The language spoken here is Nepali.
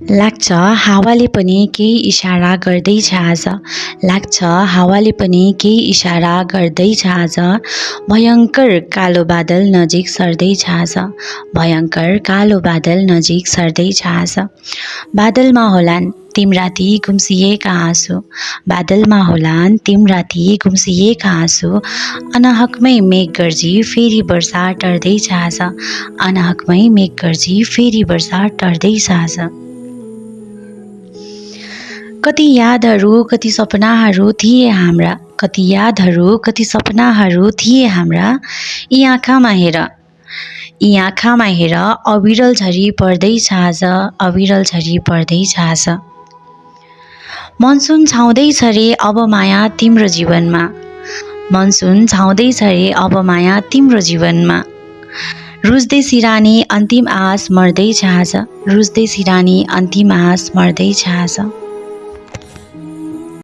लाग्छ हावाले पनि केही इशारा गर्दैछ आज। लाग्छ हावाले पनि केही इशारा गर्दैछ आज। भयङ्कर कालो बादल नजिक सर्दैछ आज। भयङ्कर कालो बादल नजिक सर्दैछ आज। बादलमा होलान् तिम्रा ती गुम्सिएका आँसु। बादलमा होलान् तिम्रा ती गुम्सिएका आँसु। अनाहकमै मेघ गर्जी फेरि वर्षा टर्दैछ आज। अनाहकमै मेघ गर्जी फेरि वर्षा टर्दैछ आज। कति यादहरू कति सपनाहरू थिए हाम्रा। कति यादहरू कति सपनाहरू थिए हाम्रा। यी आँखामा हेर यी आँखामा हेर अविरल झरी पर्दैछ आज। अविरल झरी पर्दैछ आज। मनसुन छाउँदैछ रे अब माया तिम्रो जीवनमा। मनसुन छाउँदैछ रे अब माया तिम्रो जीवनमा। रुच्दै सिरानी अन्तिम आस मर्दैछ आज। रुच्दै सिरानी अन्तिम आस मर्दैछ आज।